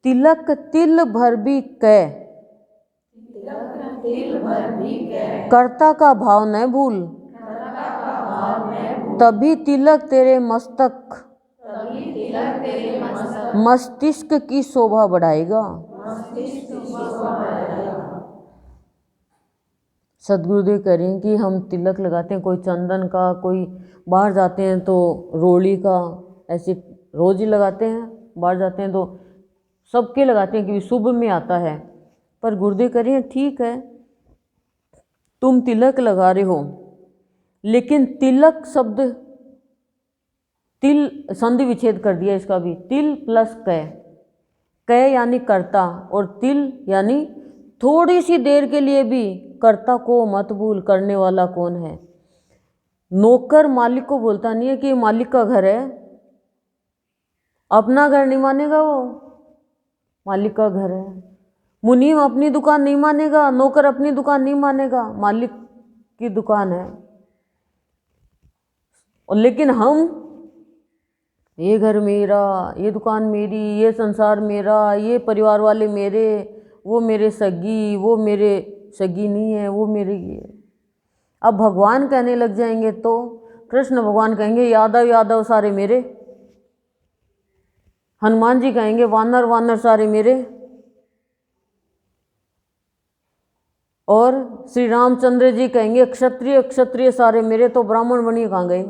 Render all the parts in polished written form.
तिलक तिल भर भी कै, कर्ता का भाव न भूल, तभी तिलक तेरे मस्तक मस्तिष्क की शोभा बढ़ाएगा। सदगुरुदेव कह रहे हैं कि हम तिलक लगाते हैं, कोई चंदन का, कोई बाहर जाते हैं तो रोली का, ऐसे रोज ही लगाते हैं, बाहर जाते हैं तो सबके लगाते हैं क्योंकि शुभ में आता है। पर गुरुदेव कह रहे हैं ठीक है तुम तिलक लगा रहे हो, लेकिन तिलक शब्द, तिल संधि विच्छेद कर दिया इसका भी, तिल प्लस कै, कै यानी कर्ता और तिल यानी थोड़ी सी देर के लिए भी कर्ता को मत भूल, करने वाला कौन है। नौकर मालिक को बोलता नहीं है कि मालिक का घर है, अपना घर नहीं मानेगा वो, मालिक का घर है। मुनीम अपनी दुकान नहीं मानेगा, नौकर अपनी दुकान नहीं मानेगा, मालिक की दुकान है। और लेकिन हम ये घर मेरा, ये दुकान मेरी, ये संसार मेरा, ये परिवार वाले मेरे, वो मेरे सगी, वो मेरे सगी नहीं है, वो मेरे ये। अब भगवान कहने लग जाएंगे तो कृष्ण भगवान कहेंगे यादव यादव सारे मेरे, हनुमान जी कहेंगे वानर वानर सारे मेरे, और श्री रामचंद्र जी कहेंगे क्षत्रिय क्षत्रिय सारे मेरे। तो ब्राह्मण बनिए कहाँ गए,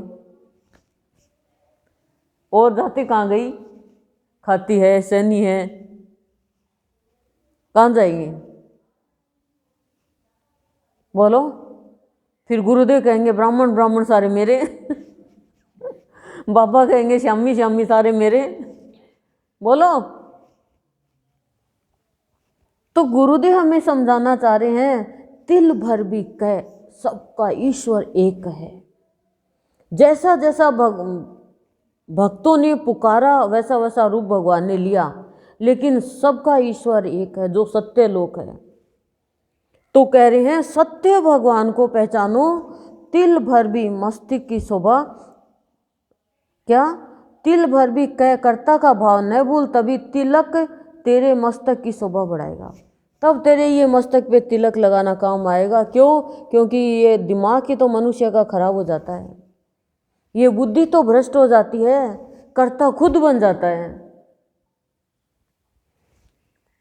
और जाति कहाँ गई, खाती है सैनी है, कहाँ जाएंगे बोलो। फिर गुरुदेव कहेंगे ब्राह्मण ब्राह्मण सारे मेरे बाबा कहेंगे श्यामी श्यामी सारे मेरे, बोलो। तो गुरुदेव हमें समझाना चाह रहे हैं तिल भर भी कह, सबका ईश्वर एक है। जैसा जैसा भक्तों ने पुकारा वैसा वैसा रूप भगवान ने लिया, लेकिन सबका ईश्वर एक है जो सत्य लोक है। तो कह रहे हैं सत्य भगवान को पहचानो, तिल भर भी मस्तिष्क की शोभा, क्या, तिल भर भी कह कर्ता का भाव न भूल, तभी तिलक तेरे मस्तक की शोभा बढ़ाएगा। तब तेरे ये मस्तक पे तिलक लगाना काम आएगा। क्यों? क्योंकि ये दिमाग ही तो मनुष्य का खराब हो जाता है, ये बुद्धि तो भ्रष्ट हो जाती है, कर्ता खुद बन जाता है,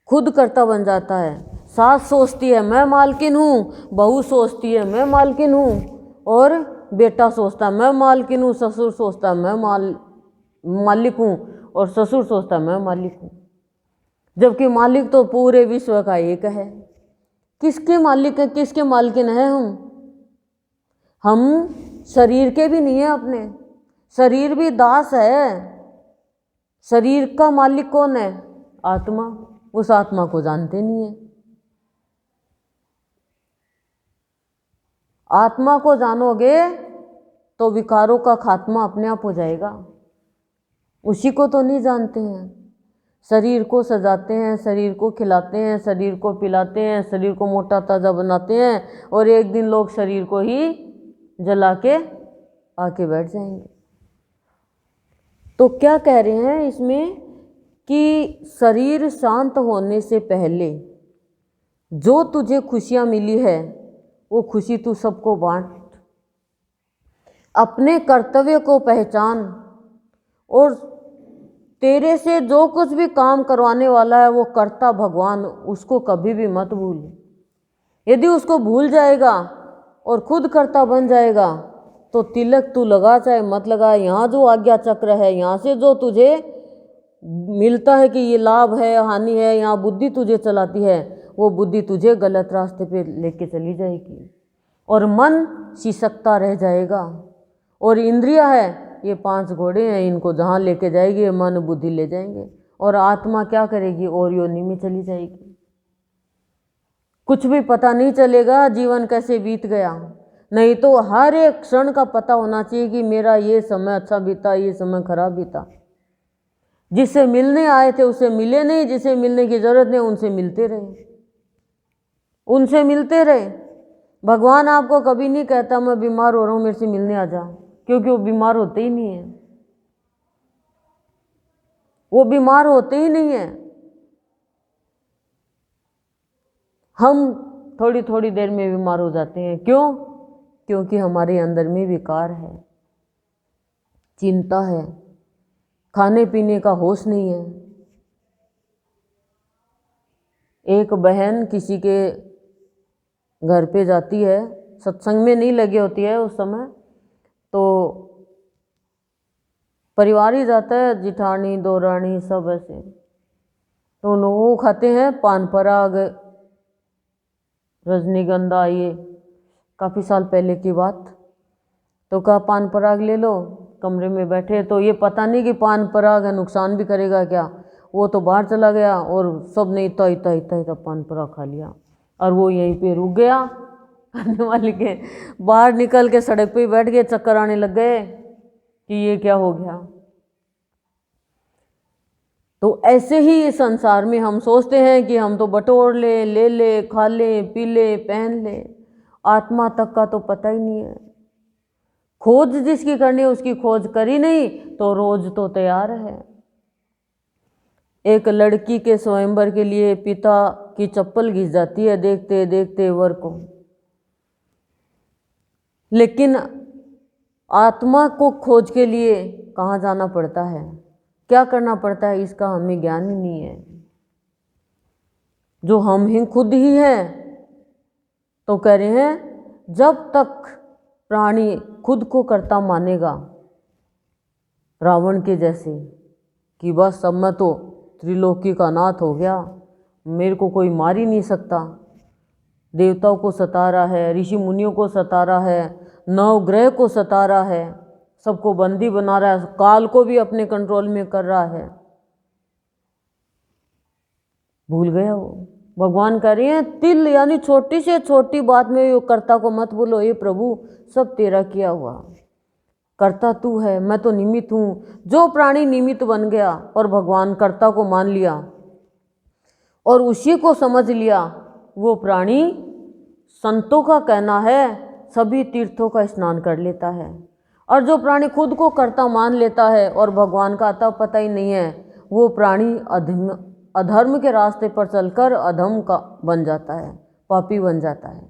खुद कर्ता बन जाता है। सास सोचती है मैं मालकिन हूँ, बहू सोचती है मैं मालकिन हूँ, और बेटा सोचता है मैं मालकिन हूँ, ससुर सोचता है मैं मालिक हूँ, और ससुर सोचता है मैं मालिक हूँ। जबकि मालिक तो पूरे विश्व का एक है। किसके मालिक है, किसके मालकिन है हम शरीर के भी नहीं है अपने, शरीर भी दास है। शरीर का मालिक कौन है? आत्मा। उस आत्मा को जानते नहीं है। आत्मा को जानोगे तो विकारों का खात्मा अपने आप हो जाएगा। उसी को तो नहीं जानते हैं। शरीर को सजाते हैं, शरीर को खिलाते हैं, शरीर को पिलाते हैं, शरीर को मोटा ताजा बनाते हैं, और एक दिन लोग शरीर को ही जला के आके बैठ जाएंगे। तो क्या कह रहे हैं इसमें कि शरीर शांत होने से पहले जो तुझे खुशियां मिली है वो खुशी तू सबको बांट, अपने कर्तव्य को पहचान, और तेरे से जो कुछ भी काम करवाने वाला है वो कर्ता भगवान, उसको कभी भी मत भूल। यदि उसको भूल जाएगा और खुद कर्ता बन जाएगा तो तिलक तू लगा चाहे मत लगा, यहाँ जो आज्ञा चक्र है, यहाँ से जो तुझे मिलता है कि ये लाभ है हानि है, यहाँ बुद्धि तुझे चलाती है, वो बुद्धि तुझे गलत रास्ते पे लेके चली जाएगी, और मन सिसकता रह जाएगा। और इंद्रिया है, ये 5 घोड़े हैं, इनको जहाँ लेके जाएगी मन बुद्धि ले जाएंगे, और आत्मा क्या करेगी? और योनि में चली जाएगी। कुछ भी पता नहीं चलेगा जीवन कैसे बीत गया। नहीं तो हर एक क्षण का पता होना चाहिए कि मेरा ये समय अच्छा बीता, ये समय खराब बीता। जिससे मिलने आए थे उससे मिले नहीं, जिसे मिलने की जरूरत नहीं उनसे मिलते रहे, उनसे मिलते रहे। भगवान आपको कभी नहीं कहता मैं बीमार हो रहा हूँ मेरे से मिलने आ जा, क्योंकि वो बीमार होते ही नहीं है, वो बीमार होते ही नहीं है। हम थोड़ी थोड़ी देर में बीमार हो जाते हैं। क्यों? क्योंकि हमारे अंदर में विकार है, चिंता है, खाने पीने का होश नहीं है। एक बहन किसी के घर पे जाती है, सत्संग में नहीं लगी होती है उस समय, तो परिवार ही जाता है, जिठानी दौरानी सब ऐसे, तो वो खाते हैं पान पराग, रजनीगंधा, ये काफ़ी साल पहले की बात। तो कहा पान पराग ले लो, कमरे में बैठे, तो ये पता नहीं कि पान पराग नुकसान भी करेगा क्या। वो तो बाहर चला गया और सब ने इतना इतना इतना इतना पान पराग खा लिया, और वो यहीं पे रुक गया। खाने वाले के बाहर निकल के सड़क पे बैठ गए, चक्कर आने लग गए कि ये क्या हो गया। तो ऐसे ही इस संसार में हम सोचते हैं कि हम तो बटोर ले ले, खा ले, पी ले, पहन ले, आत्मा तक का तो पता ही नहीं है। खोज जिसकी करनी है उसकी खोज करी नहीं, तो रोज तो तैयार है। एक लड़की के स्वयंवर के लिए पिता की चप्पल घिस जाती है देखते देखते वर को, लेकिन आत्मा को खोज के लिए कहाँ जाना पड़ता है, क्या करना पड़ता है, इसका हमें ज्ञान ही नहीं है। जो हम ही खुद ही हैं। तो कह रहे हैं जब तक प्राणी खुद को कर्ता मानेगा, रावण के जैसे, कि बस अब मैं तो त्रिलोकी का नाथ हो गया, मेरे को कोई मार ही नहीं सकता, देवताओं को सता रहा है, ऋषि मुनियों को सता रहा है, नवग्रह को सता रहा है, सबको बंदी बना रहा है, काल को भी अपने कंट्रोल में कर रहा है, भूल गया वो। भगवान कह रहे हैं तिल यानी छोटी से छोटी बात में कर्ता को मत बोलो, ये प्रभु सब तेरा किया हुआ, कर्ता तू है, मैं तो निमित्त हूँ। जो प्राणी निमित्त बन गया और भगवान कर्ता को मान लिया और उसी को समझ लिया, वो प्राणी संतों का कहना है सभी तीर्थों का स्नान कर लेता है। और जो प्राणी खुद को कर्ता मान लेता है और भगवान का आता पता ही नहीं है, वो प्राणी अधर्म के रास्ते पर चलकर अधम का बन जाता है, पापी बन जाता है।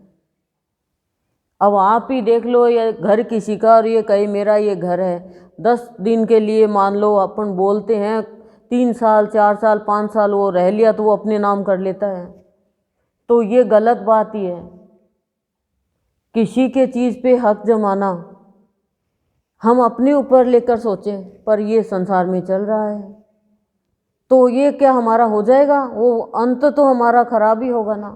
अब आप ही देख लो, ये घर किसी का और ये कहे मेरा ये घर है, 10 दिन के लिए मान लो अपन बोलते हैं, 3 साल 4 साल 5 साल वो रह लिया तो वो अपने नाम कर लेता है। तो ये गलत बात ही है, किसी के चीज़ पे हक जमाना हम अपने ऊपर लेकर सोचें, पर ये संसार में चल रहा है तो ये क्या हमारा हो जाएगा, वो अंत तो हमारा खराब ही होगा ना।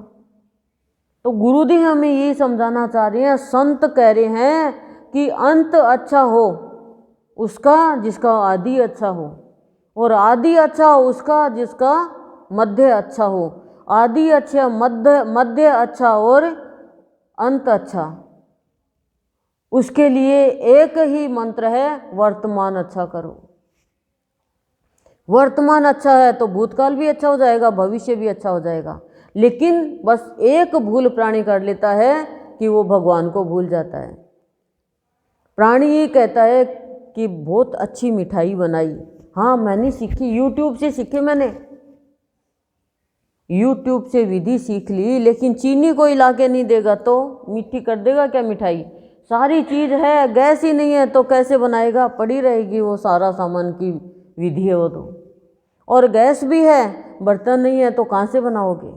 तो गुरुदेव हमें ये समझाना चाह रहे हैं, संत कह रहे हैं कि अंत अच्छा हो उसका जिसका आदि अच्छा हो, और आदि अच्छा हो उसका जिसका मध्य अच्छा हो। आदि अच्छा, मध्य अच्छा और अंत अच्छा। उसके लिए एक ही मंत्र है, वर्तमान अच्छा करो। वर्तमान अच्छा है तो भूतकाल भी अच्छा हो जाएगा, भविष्य भी अच्छा हो जाएगा। लेकिन बस एक भूल प्राणी कर लेता है कि वो भगवान को भूल जाता है। प्राणी ये कहता है कि बहुत अच्छी मिठाई बनाई, हाँ मैंने सीखी, यूट्यूब से सीखी, मैंने यूट्यूब से विधि सीख ली, लेकिन चीनी कोई ला के नहीं देगा तो मीठी कर देगा क्या मिठाई। सारी चीज़ है, गैस ही नहीं है तो कैसे बनाएगा, पड़ी रहेगी वो सारा सामान की विधि है वो तो। और गैस भी है, बर्तन नहीं है तो कहाँ से बनाओगे।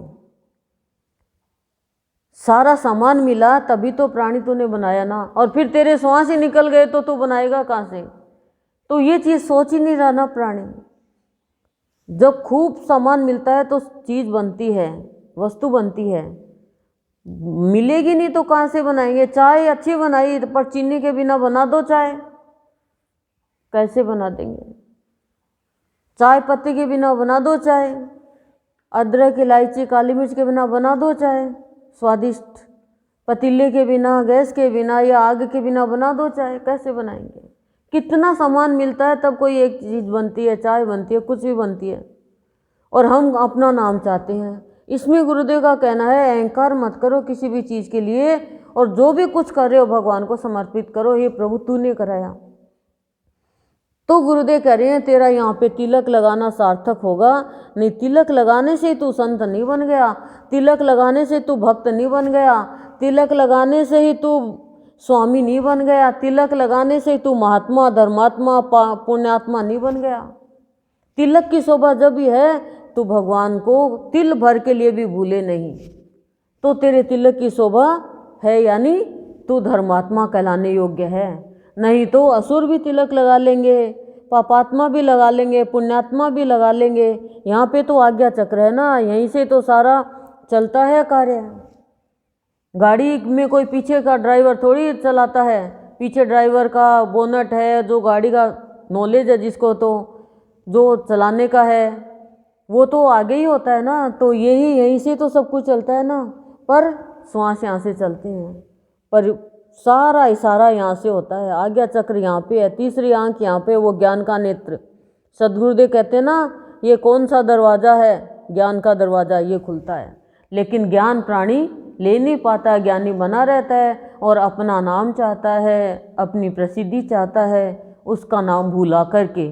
सारा सामान मिला तभी तो प्राणी तूने बनाया ना, और फिर तेरे श्वास ही निकल गए तो तू बनाएगा कहाँ से। तो ये चीज़ सोच ही नहीं रहा ना प्राणी। जब खूब सामान मिलता है तो चीज़ बनती है, वस्तु बनती है, मिलेगी नहीं तो कहाँ से बनाएंगे। चाय अच्छी बनाई पर चीनी के बिना बना दो चाय, कैसे बना देंगे। चाय पत्ती के बिना बना दो चाय, अदरक इलायची काली मिर्च के बिना बना दो चाय स्वादिष्ट, पतीले के बिना, गैस के बिना या आग के बिना बना दो चाय, कैसे बनाएंगे। कितना सामान मिलता है तब कोई एक चीज़ बनती है, चाय बनती है, कुछ भी बनती है, और हम अपना नाम चाहते हैं। इसमें गुरुदेव का कहना है अहंकार मत करो किसी भी चीज़ के लिए, और जो भी कुछ कर रहे हो भगवान को समर्पित करो, ये प्रभु तूने कराया। तो गुरुदेव कह रहे हैं तेरा यहाँ पे तिलक लगाना सार्थक होगा, नहीं तिलक लगाने से तू संत नहीं बन गया, तिलक लगाने से तू भक्त नहीं बन गया, तिलक लगाने से ही तू स्वामी नहीं बन गया, तिलक लगाने से तू महात्मा, धर्मात्मा, पुण्यात्मा नहीं बन गया। तिलक की शोभा जब भी है तू भगवान को तिल भर के लिए भी भूले नहीं, तो तेरे तिलक की शोभा है, यानी तू धर्मात्मा कहलाने योग्य है। नहीं तो असुर भी तिलक लगा लेंगे, पापात्मा भी लगा लेंगे, पुण्यात्मा भी लगा लेंगे। यहाँ पे तो आज्ञा चक्र है ना, यहीं से तो सारा चलता है कार्य। गाड़ी में कोई पीछे का ड्राइवर थोड़ी चलाता है, पीछे ड्राइवर का बोनट है, जो गाड़ी का नॉलेज है जिसको, तो जो चलाने का है वो तो आगे ही होता है ना। तो यहीं से तो सब कुछ चलता है ना, पर श्वास यहाँ से चलते हैं, पर सारा इशारा यहाँ से होता है। आज्ञा चक्र यहाँ पे है, तीसरी आंख यहाँ पे, वो ज्ञान का नेत्र। सदगुरुदेव कहते हैं ना, ये कौन सा दरवाज़ा है, ज्ञान का दरवाज़ा, ये खुलता है। लेकिन ज्ञान प्राणी ले नहीं पाता, ज्ञानी बना रहता है और अपना नाम चाहता है, अपनी प्रसिद्धि चाहता है, उसका नाम भूला करके।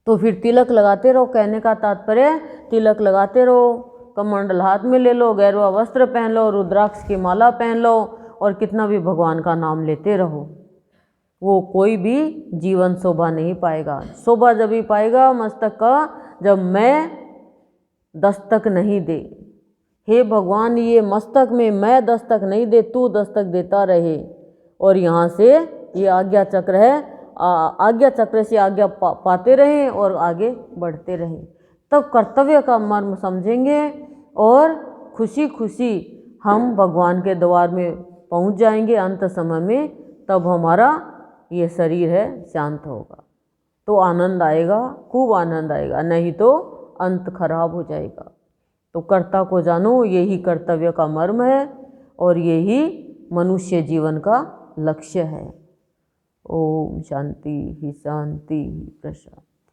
तो फिर तिलक लगाते रहो, कहने का तात्पर्य तिलक लगाते रहो, कमंडल हाथ में ले लो, गैरवा वस्त्र पहन लो, रुद्राक्ष की माला पहन लो और कितना भी भगवान का नाम लेते रहो। वो कोई भी जीवन शोभा नहीं पाएगा। शोभा जब भी पाएगा मस्तक का, जब मैं दस्तक नहीं दे। हे भगवान, ये मस्तक में मैं दस्तक नहीं दे, तू दस्तक देता रहे। और यहाँ से ये आज्ञा चक्र है, आज्ञा चक्र से आज्ञा पाते रहें और आगे बढ़ते रहें, तब कर्तव्य का मर्म समझेंगे और खुशी खुशी हम भगवान के द्वार में पहुंच जाएंगे अंत समय में। तब हमारा ये शरीर है शांत होगा, तो आनंद आएगा, खूब आनंद आएगा, नहीं तो अंत खराब हो जाएगा। तो कर्ता को जानो, यही कर्तव्य का मर्म है और यही मनुष्य जीवन का लक्ष्य है। ओम शांति ही शांति ही प्रशांति।